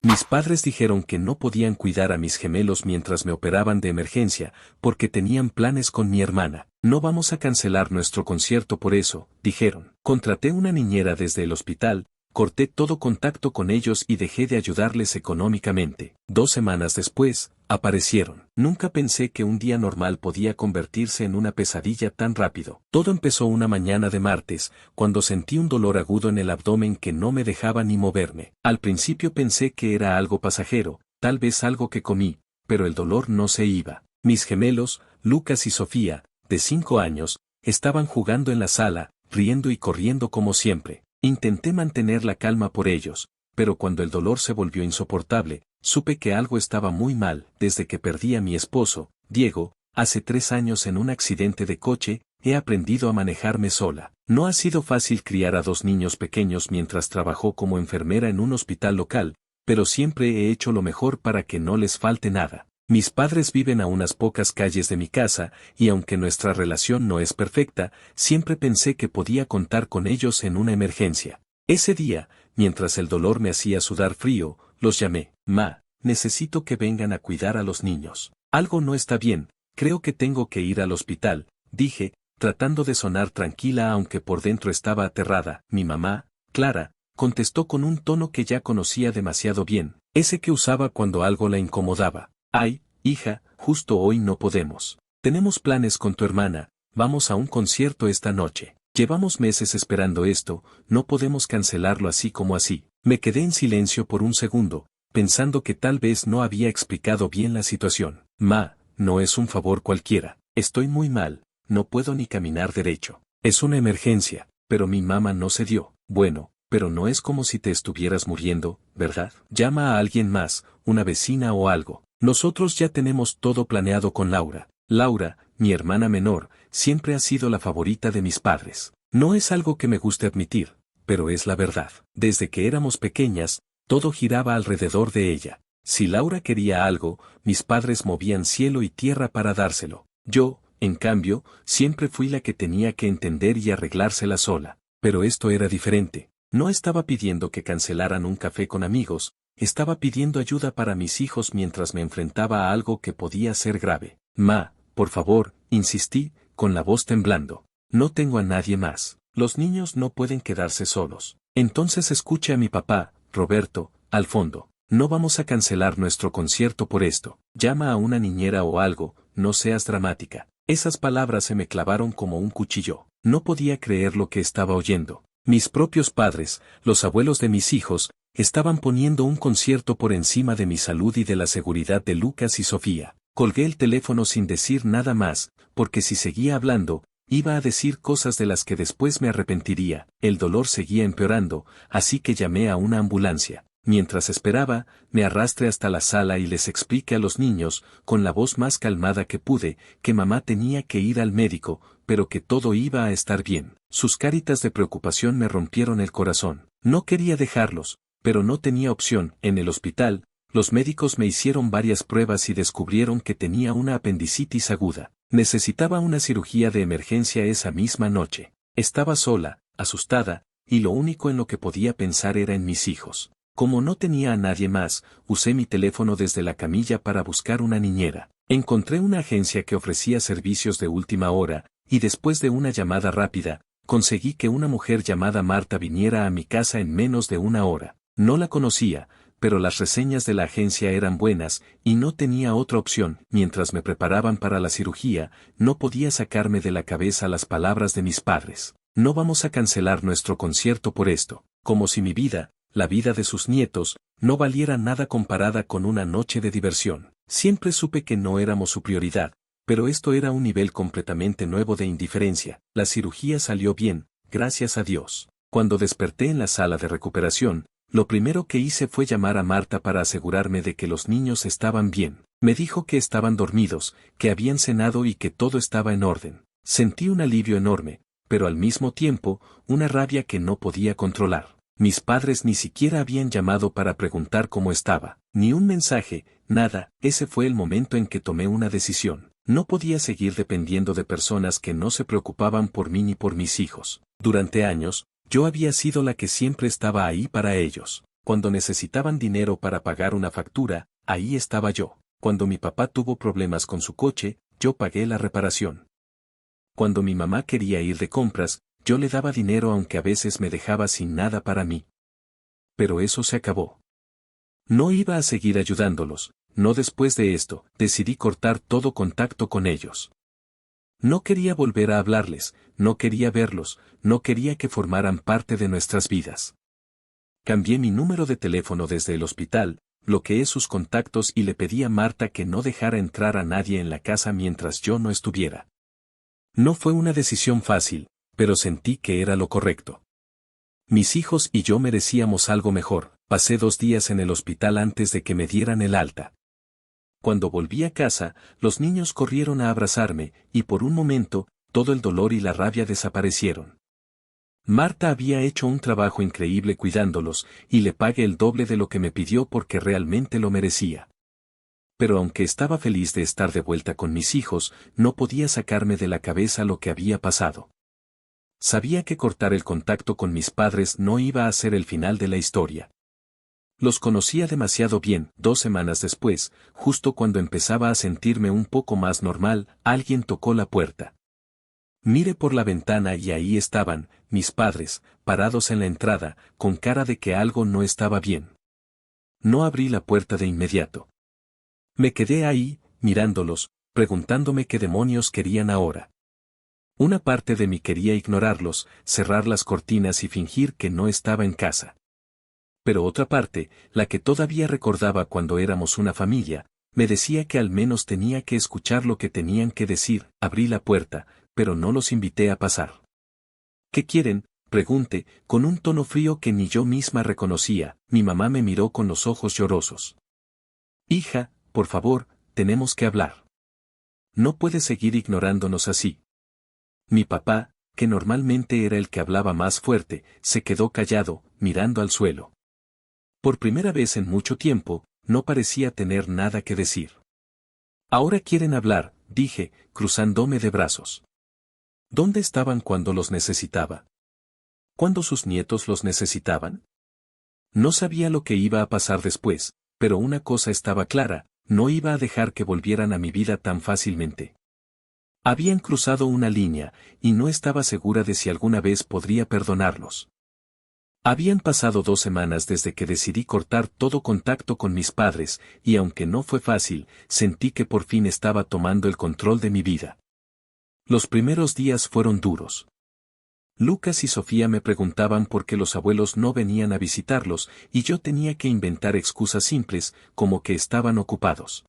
Mis padres dijeron que no podían cuidar a mis gemelos mientras me operaban de emergencia, porque tenían planes con mi hermana. No vamos a cancelar nuestro concierto por eso, dijeron. Contraté una niñera desde el hospital, corté todo contacto con ellos y dejé de ayudarles económicamente. 2 semanas después, aparecieron. Nunca pensé que un día normal podía convertirse en una pesadilla tan rápido. Todo empezó una mañana de martes, cuando sentí un dolor agudo en el abdomen que no me dejaba ni moverme. Al principio pensé que era algo pasajero, tal vez algo que comí, pero el dolor no se iba. Mis gemelos, Lucas y Sofía, de 5 años, estaban jugando en la sala, riendo y corriendo como siempre. Intenté mantener la calma por ellos, pero cuando el dolor se volvió insoportable, supe que algo estaba muy mal. Desde que perdí a mi esposo, Diego, hace 3 años en un accidente de coche, he aprendido a manejarme sola. No ha sido fácil criar a 2 niños pequeños mientras trabajó como enfermera en un hospital local, pero siempre he hecho lo mejor para que no les falte nada. Mis padres viven a unas pocas calles de mi casa, y aunque nuestra relación no es perfecta, siempre pensé que podía contar con ellos en una emergencia. Ese día, mientras el dolor me hacía sudar frío, los llamé. Ma, necesito que vengan a cuidar a los niños. Algo no está bien, creo que tengo que ir al hospital, dije, tratando de sonar tranquila aunque por dentro estaba aterrada. Mi mamá, Clara, contestó con un tono que ya conocía demasiado bien, ese que usaba cuando algo la incomodaba. Ay, hija, justo hoy no podemos. Tenemos planes con tu hermana, vamos a un concierto esta noche. Llevamos meses esperando esto, no podemos cancelarlo así como así. Me quedé en silencio por un segundo, pensando que tal vez no había explicado bien la situación. Ma, no es un favor cualquiera, estoy muy mal, no puedo ni caminar derecho. Es una emergencia, pero mi mamá no se dio. Bueno, pero no es como si te estuvieras muriendo, ¿verdad? Llama a alguien más, una vecina o algo. Nosotros ya tenemos todo planeado con Laura. Laura, mi hermana menor, siempre ha sido la favorita de mis padres. No es algo que me guste admitir, pero es la verdad. Desde que éramos pequeñas, todo giraba alrededor de ella. Si Laura quería algo, mis padres movían cielo y tierra para dárselo. Yo, en cambio, siempre fui la que tenía que entender y arreglársela sola. Pero esto era diferente. No estaba pidiendo que cancelaran un café con amigos, estaba pidiendo ayuda para mis hijos mientras me enfrentaba a algo que podía ser grave. Ma, por favor, insistí, con la voz temblando. No tengo a nadie más. Los niños no pueden quedarse solos. Entonces escuche a mi papá, Roberto, al fondo. No vamos a cancelar nuestro concierto por esto. Llama a una niñera o algo, no seas dramática. Esas palabras se me clavaron como un cuchillo. No podía creer lo que estaba oyendo. Mis propios padres, los abuelos de mis hijos, estaban poniendo un concierto por encima de mi salud y de la seguridad de Lucas y Sofía. Colgué el teléfono sin decir nada más, porque si seguía hablando, iba a decir cosas de las que después me arrepentiría. El dolor seguía empeorando, así que llamé a una ambulancia. Mientras esperaba, me arrastré hasta la sala y les expliqué a los niños, con la voz más calmada que pude, que mamá tenía que ir al médico, pero que todo iba a estar bien. Sus caritas de preocupación me rompieron el corazón. No quería dejarlos, pero no tenía opción. En el hospital, los médicos me hicieron varias pruebas y descubrieron que tenía una apendicitis aguda. Necesitaba una cirugía de emergencia esa misma noche. Estaba sola, asustada, y lo único en lo que podía pensar era en mis hijos. Como no tenía a nadie más, usé mi teléfono desde la camilla para buscar una niñera. Encontré una agencia que ofrecía servicios de última hora, y después de una llamada rápida, conseguí que una mujer llamada Marta viniera a mi casa en menos de una hora. No la conocía, pero las reseñas de la agencia eran buenas, y no tenía otra opción. Mientras me preparaban para la cirugía, no podía sacarme de la cabeza las palabras de mis padres. No vamos a cancelar nuestro concierto por esto, como si mi vida, la vida de sus nietos, no valiera nada comparada con una noche de diversión. Siempre supe que no éramos su prioridad, pero esto era un nivel completamente nuevo de indiferencia. La cirugía salió bien, gracias a Dios. Cuando desperté en la sala de recuperación, lo primero que hice fue llamar a Marta para asegurarme de que los niños estaban bien. Me dijo que estaban dormidos, que habían cenado y que todo estaba en orden. Sentí un alivio enorme, pero al mismo tiempo, una rabia que no podía controlar. Mis padres ni siquiera habían llamado para preguntar cómo estaba, ni un mensaje, nada. Ese fue el momento en que tomé una decisión. No podía seguir dependiendo de personas que no se preocupaban por mí ni por mis hijos. Durante años, yo había sido la que siempre estaba ahí para ellos. Cuando necesitaban dinero para pagar una factura, ahí estaba yo. Cuando mi papá tuvo problemas con su coche, yo pagué la reparación. Cuando mi mamá quería ir de compras, yo le daba dinero aunque a veces me dejaba sin nada para mí. Pero eso se acabó. No iba a seguir ayudándolos, no después de esto, decidí cortar todo contacto con ellos. No quería volver a hablarles, no quería verlos, no quería que formaran parte de nuestras vidas. Cambié mi número de teléfono desde el hospital, bloqueé sus contactos y le pedí a Marta que no dejara entrar a nadie en la casa mientras yo no estuviera. No fue una decisión fácil, pero sentí que era lo correcto. Mis hijos y yo merecíamos algo mejor. Pasé 2 días en el hospital antes de que me dieran el alta. Cuando volví a casa, los niños corrieron a abrazarme, y por un momento, todo el dolor y la rabia desaparecieron. Marta había hecho un trabajo increíble cuidándolos, y le pagué el doble de lo que me pidió porque realmente lo merecía. Pero aunque estaba feliz de estar de vuelta con mis hijos, no podía sacarme de la cabeza lo que había pasado. Sabía que cortar el contacto con mis padres no iba a ser el final de la historia. Los conocía demasiado bien. 2 semanas después, justo cuando empezaba a sentirme un poco más normal, alguien tocó la puerta. Miré por la ventana y ahí estaban, mis padres, parados en la entrada, con cara de que algo no estaba bien. No abrí la puerta de inmediato. Me quedé ahí, mirándolos, preguntándome qué demonios querían ahora. Una parte de mí quería ignorarlos, cerrar las cortinas y fingir que no estaba en casa. Pero otra parte, la que todavía recordaba cuando éramos una familia, me decía que al menos tenía que escuchar lo que tenían que decir. Abrí la puerta, pero no los invité a pasar. ¿Qué quieren?, pregunté, con un tono frío que ni yo misma reconocía. Mi mamá me miró con los ojos llorosos. Hija, por favor, tenemos que hablar. No puedes seguir ignorándonos así. Mi papá, que normalmente era el que hablaba más fuerte, se quedó callado, mirando al suelo. Por primera vez en mucho tiempo, no parecía tener nada que decir. Ahora quieren hablar, dije, cruzándome de brazos. ¿Dónde estaban cuando los necesitaba? ¿Cuándo sus nietos los necesitaban? No sabía lo que iba a pasar después, pero una cosa estaba clara, no iba a dejar que volvieran a mi vida tan fácilmente. Habían cruzado una línea, y no estaba segura de si alguna vez podría perdonarlos. Habían pasado 2 semanas desde que decidí cortar todo contacto con mis padres, y aunque no fue fácil, sentí que por fin estaba tomando el control de mi vida. Los primeros días fueron duros. Lucas y Sofía me preguntaban por qué los abuelos no venían a visitarlos, y yo tenía que inventar excusas simples, como que estaban ocupados.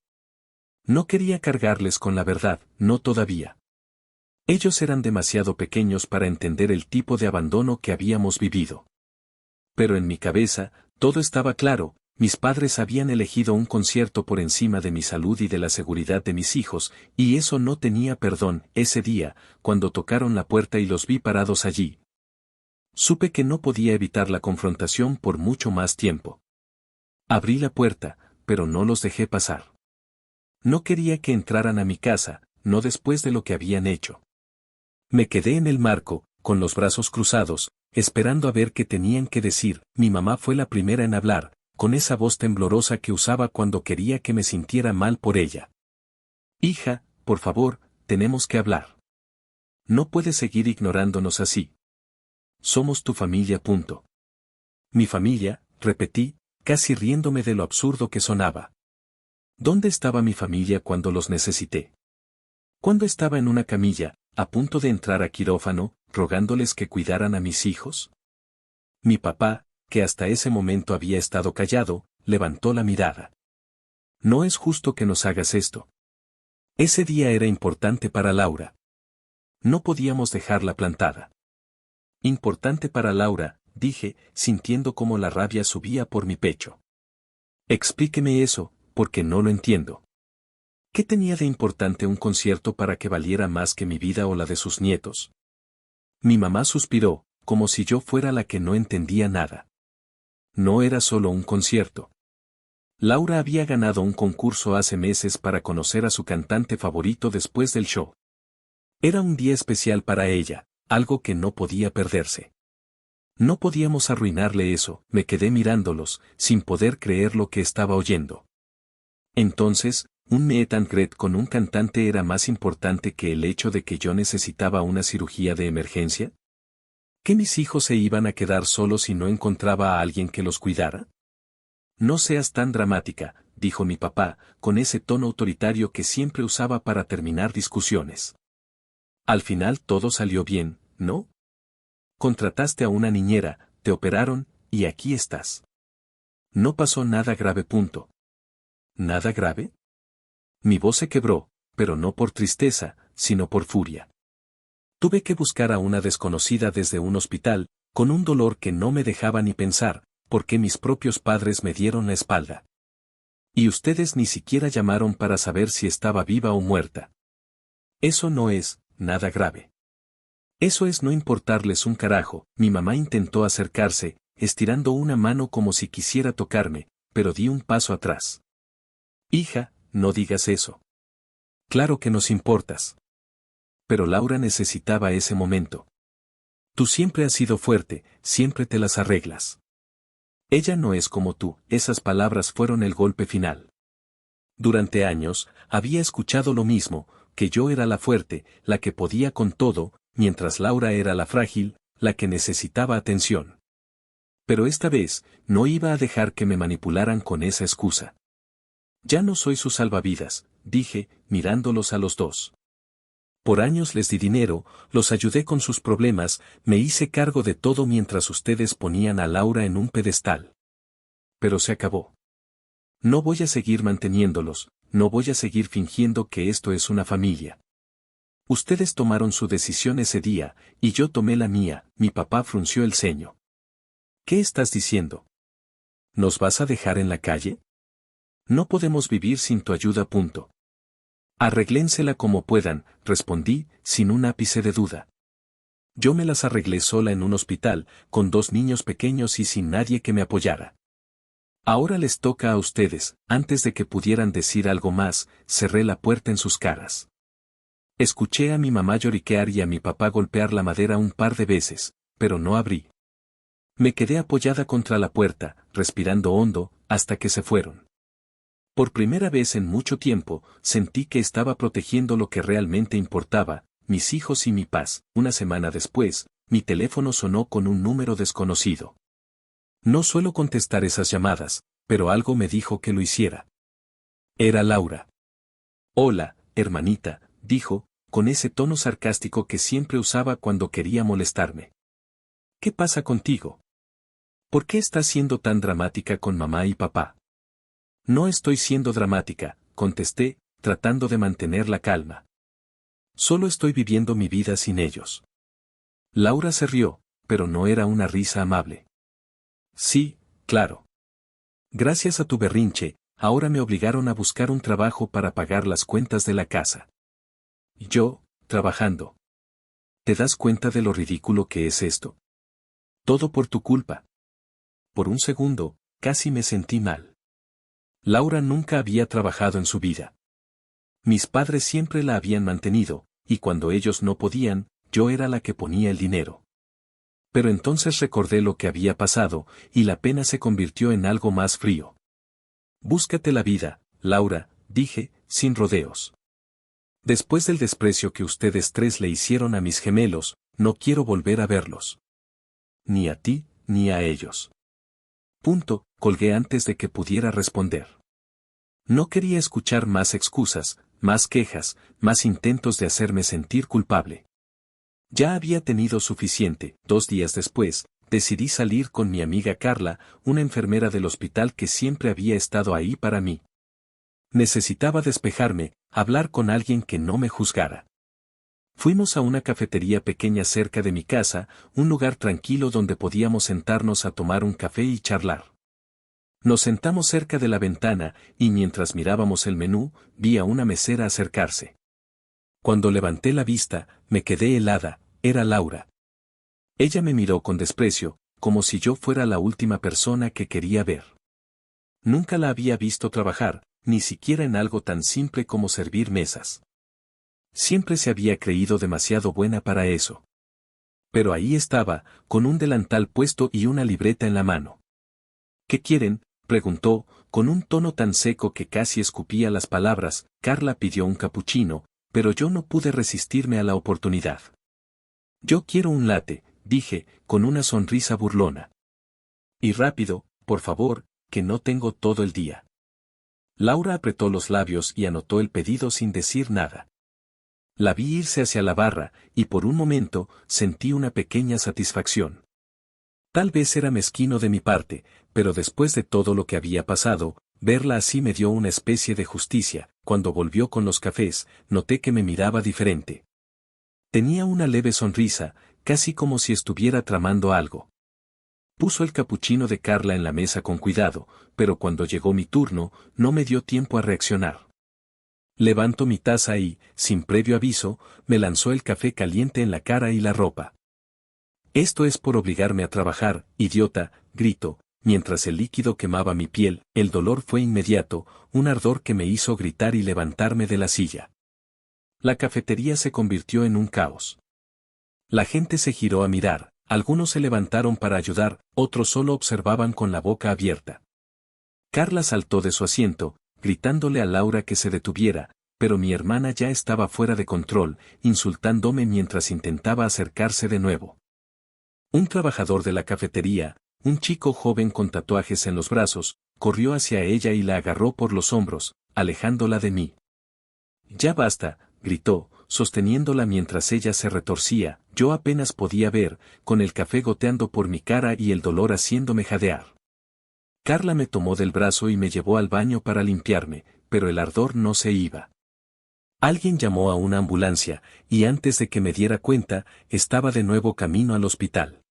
No quería cargarles con la verdad, no todavía. Ellos eran demasiado pequeños para entender el tipo de abandono que habíamos vivido. Pero en mi cabeza, todo estaba claro, mis padres habían elegido un concierto por encima de mi salud y de la seguridad de mis hijos, y eso no tenía perdón. Ese día, cuando tocaron la puerta y los vi parados allí, supe que no podía evitar la confrontación por mucho más tiempo. Abrí la puerta, pero no los dejé pasar. No quería que entraran a mi casa, no después de lo que habían hecho. Me quedé en el marco, con los brazos cruzados, esperando a ver qué tenían que decir. Mi mamá fue la primera en hablar, con esa voz temblorosa que usaba cuando quería que me sintiera mal por ella. Hija, por favor, tenemos que hablar. No puedes seguir ignorándonos así. Somos tu familia. Punto. Mi familia, repetí, casi riéndome de lo absurdo que sonaba. ¿Dónde estaba mi familia cuando los necesité? ¿Cuándo estaba en una camilla, a punto de entrar a quirófano, rogándoles que cuidaran a mis hijos? Mi papá, que hasta ese momento había estado callado, levantó la mirada. No es justo que nos hagas esto. Ese día era importante para Laura. No podíamos dejarla plantada. Importante para Laura, dije, sintiendo cómo la rabia subía por mi pecho. Explíqueme eso, porque no lo entiendo. ¿Qué tenía de importante un concierto para que valiera más que mi vida o la de sus nietos? Mi mamá suspiró, como si yo fuera la que no entendía nada. No era solo un concierto. Laura había ganado un concurso hace meses para conocer a su cantante favorito después del show. Era un día especial para ella, algo que no podía perderse. No podíamos arruinarle eso, me quedé mirándolos, sin poder creer lo que estaba oyendo. Entonces, un meet and greet con un cantante era más importante que el hecho de que yo necesitaba una cirugía de emergencia. ¿Que mis hijos se iban a quedar solos si no encontraba a alguien que los cuidara? No seas tan dramática, dijo mi papá, con ese tono autoritario que siempre usaba para terminar discusiones. Al final todo salió bien, ¿no? Contrataste a una niñera, te operaron, y aquí estás. No pasó nada grave. ¿Nada grave? Mi voz se quebró, pero no por tristeza, sino por furia. Tuve que buscar a una desconocida desde un hospital, con un dolor que no me dejaba ni pensar, porque mis propios padres me dieron la espalda. Y ustedes ni siquiera llamaron para saber si estaba viva o muerta. Eso no es nada grave. Eso es no importarles un carajo. Mi mamá intentó acercarse, estirando una mano como si quisiera tocarme, pero di un paso atrás. Hija, no digas eso. Claro que nos importas. Pero Laura necesitaba ese momento. Tú siempre has sido fuerte, siempre te las arreglas. Ella no es como tú. Esas palabras fueron el golpe final. Durante años, había escuchado lo mismo, que yo era la fuerte, la que podía con todo, mientras Laura era la frágil, la que necesitaba atención. Pero esta vez, no iba a dejar que me manipularan con esa excusa. Ya no soy su salvavidas, dije, mirándolos a los dos. Por años les di dinero, los ayudé con sus problemas, me hice cargo de todo mientras ustedes ponían a Laura en un pedestal. Pero se acabó. No voy a seguir manteniéndolos, no voy a seguir fingiendo que esto es una familia. Ustedes tomaron su decisión ese día, y yo tomé la mía. Mi papá frunció el ceño. ¿Qué estás diciendo? ¿Nos vas a dejar en la calle? No podemos vivir sin tu ayuda. Arréglénsela como puedan, respondí, sin un ápice de duda. Yo me las arreglé sola en un hospital, con 2 niños pequeños y sin nadie que me apoyara. Ahora les toca a ustedes. Antes de que pudieran decir algo más, cerré la puerta en sus caras. Escuché a mi mamá lloriquear y a mi papá golpear la madera un par de veces, pero no abrí. Me quedé apoyada contra la puerta, respirando hondo, hasta que se fueron. Por primera vez en mucho tiempo, sentí que estaba protegiendo lo que realmente importaba, mis hijos y mi paz. Una semana después, mi teléfono sonó con un número desconocido. No suelo contestar esas llamadas, pero algo me dijo que lo hiciera. Era Laura. Hola, hermanita, dijo, con ese tono sarcástico que siempre usaba cuando quería molestarme. ¿Qué pasa contigo? ¿Por qué estás siendo tan dramática con mamá y papá? No estoy siendo dramática, contesté, tratando de mantener la calma. Solo estoy viviendo mi vida sin ellos. Laura se rió, pero no era una risa amable. Sí, claro. Gracias a tu berrinche, ahora me obligaron a buscar un trabajo para pagar las cuentas de la casa. Yo, trabajando. ¿Te das cuenta de lo ridículo que es esto? Todo por tu culpa. Por un segundo, casi me sentí mal. Laura nunca había trabajado en su vida. Mis padres siempre la habían mantenido, y cuando ellos no podían, yo era la que ponía el dinero. Pero entonces recordé lo que había pasado, y la pena se convirtió en algo más frío. Búscate la vida, Laura, dije, sin rodeos. Después del desprecio que ustedes 3 le hicieron a mis gemelos, no quiero volver a verlos. Ni a ti, ni a ellos. Colgué antes de que pudiera responder. No quería escuchar más excusas, más quejas, más intentos de hacerme sentir culpable. Ya había tenido suficiente. 2 días después, decidí salir con mi amiga Carla, una enfermera del hospital que siempre había estado ahí para mí. Necesitaba despejarme, hablar con alguien que no me juzgara. Fuimos a una cafetería pequeña cerca de mi casa, un lugar tranquilo donde podíamos sentarnos a tomar un café y charlar. Nos sentamos cerca de la ventana, y mientras mirábamos el menú, vi a una mesera acercarse. Cuando levanté la vista, me quedé helada. Era Laura. Ella me miró con desprecio, como si yo fuera la última persona que quería ver. Nunca la había visto trabajar, ni siquiera en algo tan simple como servir mesas. Siempre se había creído demasiado buena para eso. Pero ahí estaba, con un delantal puesto y una libreta en la mano. ¿Qué quieren?, preguntó, con un tono tan seco que casi escupía las palabras. Carla pidió un capuchino, pero yo no pude resistirme a la oportunidad. Yo quiero un latte, dije, con una sonrisa burlona. Y rápido, por favor, que no tengo todo el día. Laura apretó los labios y anotó el pedido sin decir nada. La vi irse hacia la barra, y por un momento, sentí una pequeña satisfacción. Tal vez era mezquino de mi parte, pero después de todo lo que había pasado, verla así me dio una especie de justicia. Cuando volvió con los cafés, noté que me miraba diferente. Tenía una leve sonrisa, casi como si estuviera tramando algo. Puso el capuchino de Carla en la mesa con cuidado, pero cuando llegó mi turno, no me dio tiempo a reaccionar. Levanto mi taza y, sin previo aviso, me lanzó el café caliente en la cara y la ropa. Esto es por obligarme a trabajar, idiota, grito, mientras el líquido quemaba mi piel. El dolor fue inmediato, un ardor que me hizo gritar y levantarme de la silla. La cafetería se convirtió en un caos. La gente se giró a mirar, algunos se levantaron para ayudar, otros solo observaban con la boca abierta. Carla saltó de su asiento, gritándole a Laura que se detuviera, pero mi hermana ya estaba fuera de control, insultándome mientras intentaba acercarse de nuevo. Un trabajador de la cafetería, un chico joven con tatuajes en los brazos, corrió hacia ella y la agarró por los hombros, alejándola de mí. «Ya basta», gritó, sosteniéndola mientras ella se retorcía. Yo apenas podía ver, con el café goteando por mi cara y el dolor haciéndome jadear. Carla me tomó del brazo y me llevó al baño para limpiarme, pero el ardor no se iba. Alguien llamó a una ambulancia, y antes de que me diera cuenta, estaba de nuevo camino al hospital.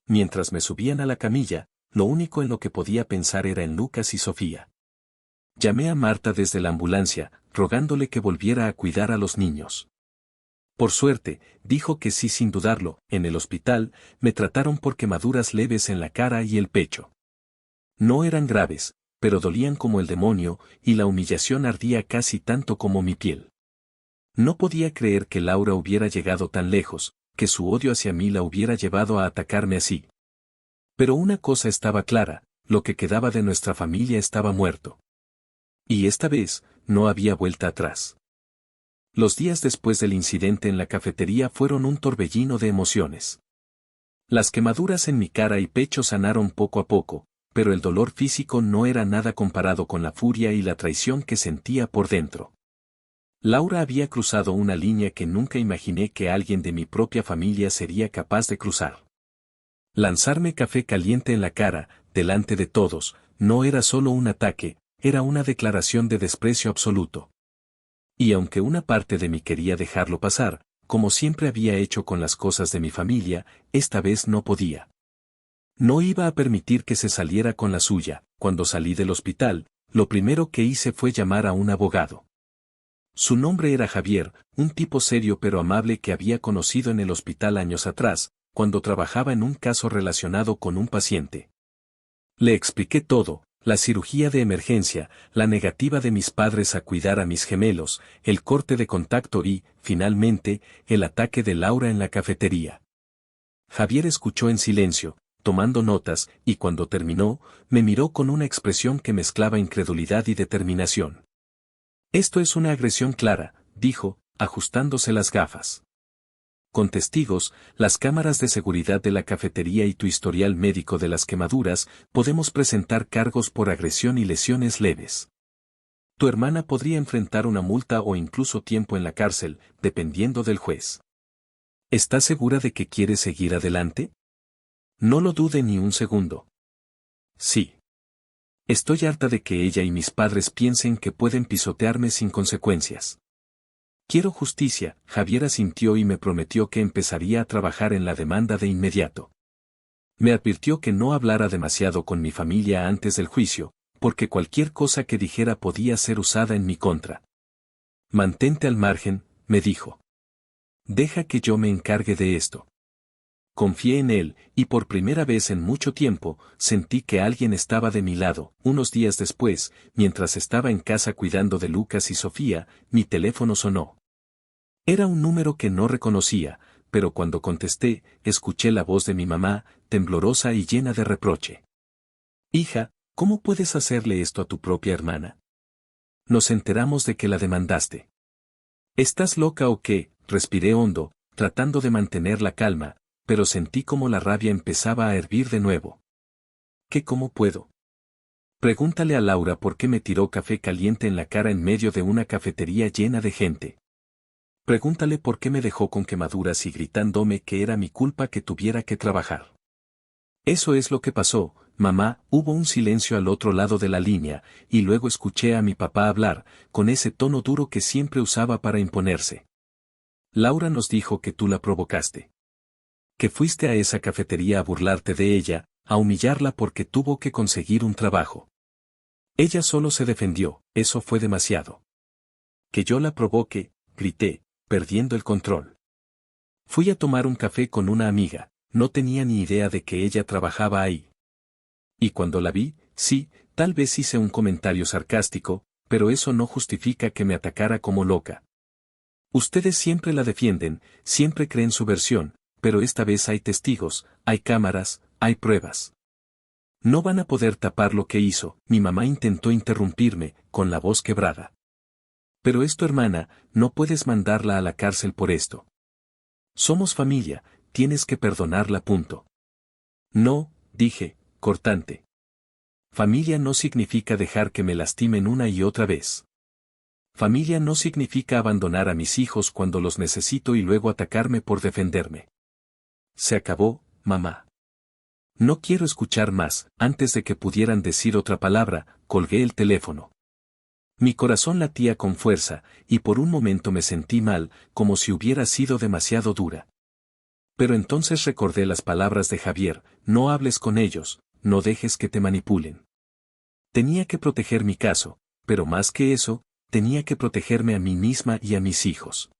Mientras me subían a la camilla, lo único en lo que podía pensar era en Lucas y Sofía. Llamé a Marta desde la ambulancia, rogándole que volviera a cuidar a los niños. Por suerte, dijo que sí sin dudarlo. En el hospital, me trataron por quemaduras leves en la cara y el pecho. No eran graves, pero dolían como el demonio, y la humillación ardía casi tanto como mi piel. No podía creer que Laura hubiera llegado tan lejos, que su odio hacia mí la hubiera llevado a atacarme así. Pero una cosa estaba clara, lo que quedaba de nuestra familia estaba muerto. Y esta vez, no había vuelta atrás. Los días después del incidente en la cafetería fueron un torbellino de emociones. Las quemaduras en mi cara y pecho sanaron poco a poco, pero el dolor físico no era nada comparado con la furia y la traición que sentía por dentro. Laura había cruzado una línea que nunca imaginé que alguien de mi propia familia sería capaz de cruzar. Lanzarme café caliente en la cara, delante de todos, no era solo un ataque, era una declaración de desprecio absoluto. Y aunque una parte de mí quería dejarlo pasar, como siempre había hecho con las cosas de mi familia, esta vez no podía. No iba a permitir que se saliera con la suya. Cuando salí del hospital, lo primero que hice fue llamar a un abogado. Su nombre era Javier, un tipo serio pero amable que había conocido en el hospital años atrás, cuando trabajaba en un caso relacionado con un paciente. Le expliqué todo, la cirugía de emergencia, la negativa de mis padres a cuidar a mis gemelos, el corte de contacto y, finalmente, el ataque de Laura en la cafetería. Javier escuchó en silencio, tomando notas, y cuando terminó, me miró con una expresión que mezclaba incredulidad y determinación. «Esto es una agresión clara», dijo, ajustándose las gafas. «Con testigos, las cámaras de seguridad de la cafetería y tu historial médico de las quemaduras, podemos presentar cargos por agresión y lesiones leves. Tu hermana podría enfrentar una multa o incluso tiempo en la cárcel, dependiendo del juez. ¿Estás segura de que quieres seguir adelante? No lo dude ni un segundo». «Sí. Estoy harta de que ella y mis padres piensen que pueden pisotearme sin consecuencias. Quiero justicia». Javier asintió y me prometió que empezaría a trabajar en la demanda de inmediato. Me advirtió que no hablara demasiado con mi familia antes del juicio, porque cualquier cosa que dijera podía ser usada en mi contra. «Mantente al margen», me dijo. «Deja que yo me encargue de esto». Confié en él, y por primera vez en mucho tiempo, sentí que alguien estaba de mi lado. Unos días después, mientras estaba en casa cuidando de Lucas y Sofía, mi teléfono sonó. Era un número que no reconocía, pero cuando contesté, escuché la voz de mi mamá, temblorosa y llena de reproche. Hija, ¿cómo puedes hacerle esto a tu propia hermana? Nos enteramos de que la demandaste. ¿Estás loca o qué? Respiré hondo, tratando de mantener la calma, pero sentí como la rabia empezaba a hervir de nuevo. ¿Qué cómo puedo? Pregúntale a Laura por qué me tiró café caliente en la cara en medio de una cafetería llena de gente. Pregúntale por qué me dejó con quemaduras y gritándome que era mi culpa que tuviera que trabajar. Eso es lo que pasó, mamá. Hubo un silencio al otro lado de la línea, y luego escuché a mi papá hablar, con ese tono duro que siempre usaba para imponerse. Laura nos dijo que tú la provocaste. Que fuiste a esa cafetería a burlarte de ella, a humillarla porque tuvo que conseguir un trabajo. Ella solo se defendió, eso fue demasiado. Que yo la provoque, grité, perdiendo el control. Fui a tomar un café con una amiga, no tenía ni idea de que ella trabajaba ahí. Y cuando la vi, sí, tal vez hice un comentario sarcástico, pero eso no justifica que me atacara como loca. Ustedes siempre la defienden, siempre creen su versión, pero esta vez hay testigos, hay cámaras, hay pruebas. No van a poder tapar lo que hizo. Mi mamá intentó interrumpirme, con la voz quebrada. Pero es tu hermana, no puedes mandarla a la cárcel por esto. Somos familia, tienes que perdonarla. Punto. No, dije, cortante. Familia no significa dejar que me lastimen una y otra vez. Familia no significa abandonar a mis hijos cuando los necesito y luego atacarme por defenderme. Se acabó, mamá. No quiero escuchar más. Antes de que pudieran decir otra palabra, colgué el teléfono. Mi corazón latía con fuerza, y por un momento me sentí mal, como si hubiera sido demasiado dura. Pero entonces recordé las palabras de Javier: no hables con ellos, no dejes que te manipulen. Tenía que proteger mi caso, pero más que eso, tenía que protegerme a mí misma y a mis hijos.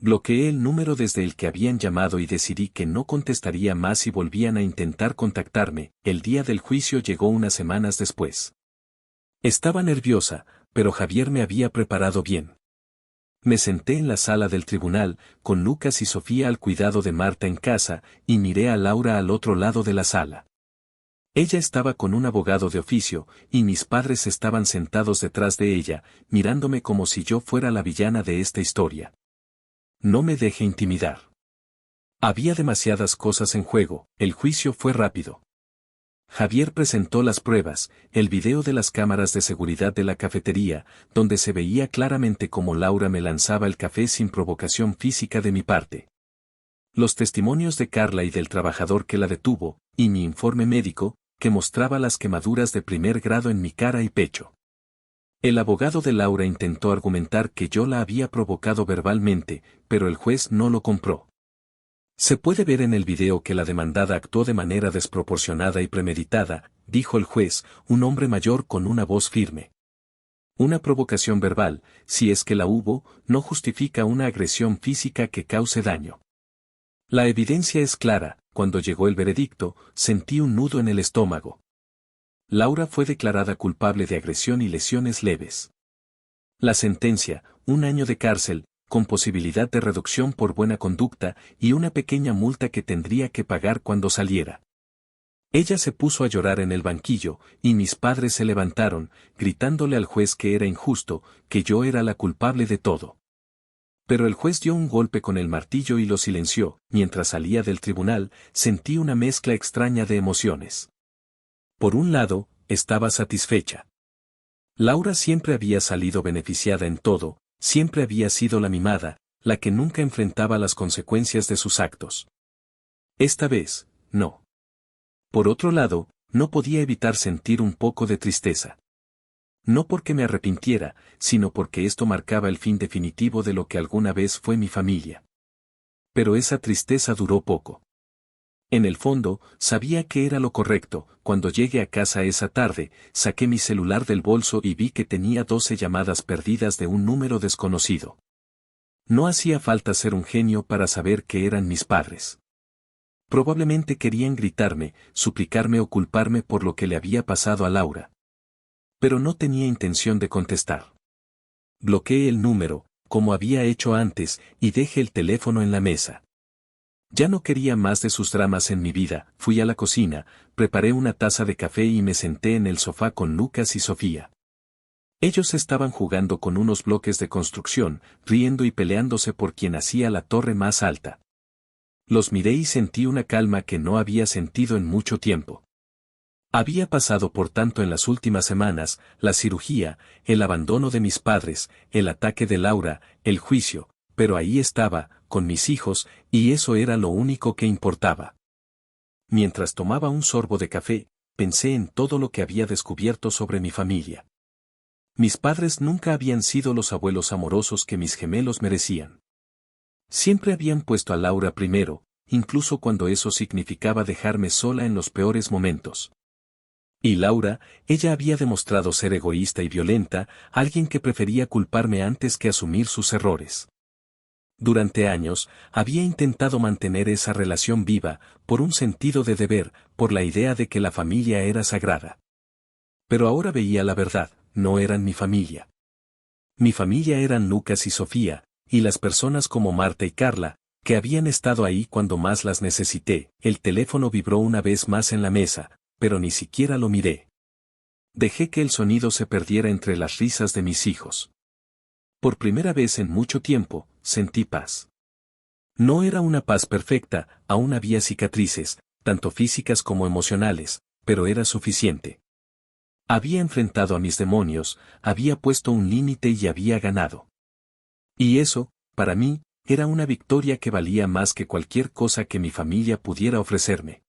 Bloqueé el número desde el que habían llamado y decidí que no contestaría más si volvían a intentar contactarme. El día del juicio llegó unas semanas después. Estaba nerviosa, pero Javier me había preparado bien. Me senté en la sala del tribunal, con Lucas y Sofía al cuidado de Marta en casa, y miré a Laura al otro lado de la sala. Ella estaba con un abogado de oficio, y mis padres estaban sentados detrás de ella, mirándome como si yo fuera la villana de esta historia. No me deje intimidar. Había demasiadas cosas en juego. El juicio fue rápido. Javier presentó las pruebas, el video de las cámaras de seguridad de la cafetería, donde se veía claramente cómo Laura me lanzaba el café sin provocación física de mi parte. Los testimonios de Carla y del trabajador que la detuvo, y mi informe médico, que mostraba las quemaduras de primer grado en mi cara y pecho. El abogado de Laura intentó argumentar que yo la había provocado verbalmente, pero el juez no lo compró. Se puede ver en el video que la demandada actuó de manera desproporcionada y premeditada, dijo el juez, un hombre mayor con una voz firme. Una provocación verbal, si es que la hubo, no justifica una agresión física que cause daño. La evidencia es clara. Cuando llegó el veredicto, sentí un nudo en el estómago. Laura fue declarada culpable de agresión y lesiones leves. La sentencia: 1 año de cárcel, con posibilidad de reducción por buena conducta, y una pequeña multa que tendría que pagar cuando saliera. Ella se puso a llorar en el banquillo, y mis padres se levantaron, gritándole al juez que era injusto, que yo era la culpable de todo. Pero el juez dio un golpe con el martillo y lo silenció. Mientras salía del tribunal, sentí una mezcla extraña de emociones. Por un lado, estaba satisfecha. Laura siempre había salido beneficiada en todo, siempre había sido la mimada, la que nunca enfrentaba las consecuencias de sus actos. Esta vez, no. Por otro lado, no podía evitar sentir un poco de tristeza. No porque me arrepintiera, sino porque esto marcaba el fin definitivo de lo que alguna vez fue mi familia. Pero esa tristeza duró poco. En el fondo, sabía que era lo correcto. Cuando llegué a casa esa tarde, saqué mi celular del bolso y vi que tenía 12 llamadas perdidas de un número desconocido. No hacía falta ser un genio para saber que eran mis padres. Probablemente querían gritarme, suplicarme o culparme por lo que le había pasado a Laura. Pero no tenía intención de contestar. Bloqueé el número, como había hecho antes, y dejé el teléfono en la mesa. Ya no quería más de sus dramas en mi vida, fui a la cocina, preparé una taza de café y me senté en el sofá con Lucas y Sofía. Ellos estaban jugando con unos bloques de construcción, riendo y peleándose por quien hacía la torre más alta. Los miré y sentí una calma que no había sentido en mucho tiempo. Había pasado por tanto en las últimas semanas, la cirugía, el abandono de mis padres, el ataque de Laura, el juicio, pero ahí estaba, con mis hijos, y eso era lo único que importaba. Mientras tomaba un sorbo de café, pensé en todo lo que había descubierto sobre mi familia. Mis padres nunca habían sido los abuelos amorosos que mis gemelos merecían. Siempre habían puesto a Laura primero, incluso cuando eso significaba dejarme sola en los peores momentos. Y Laura, ella había demostrado ser egoísta y violenta, alguien que prefería culparme antes que asumir sus errores. Durante años, había intentado mantener esa relación viva, por un sentido de deber, por la idea de que la familia era sagrada. Pero ahora veía la verdad, no eran mi familia. Mi familia eran Lucas y Sofía, y las personas como Marta y Carla, que habían estado ahí cuando más las necesité. El teléfono vibró una vez más en la mesa, pero ni siquiera lo miré. Dejé que el sonido se perdiera entre las risas de mis hijos. Por primera vez en mucho tiempo, sentí paz. No era una paz perfecta, aún había cicatrices, tanto físicas como emocionales, pero era suficiente. Había enfrentado a mis demonios, había puesto un límite y había ganado. Y eso, para mí, era una victoria que valía más que cualquier cosa que mi familia pudiera ofrecerme.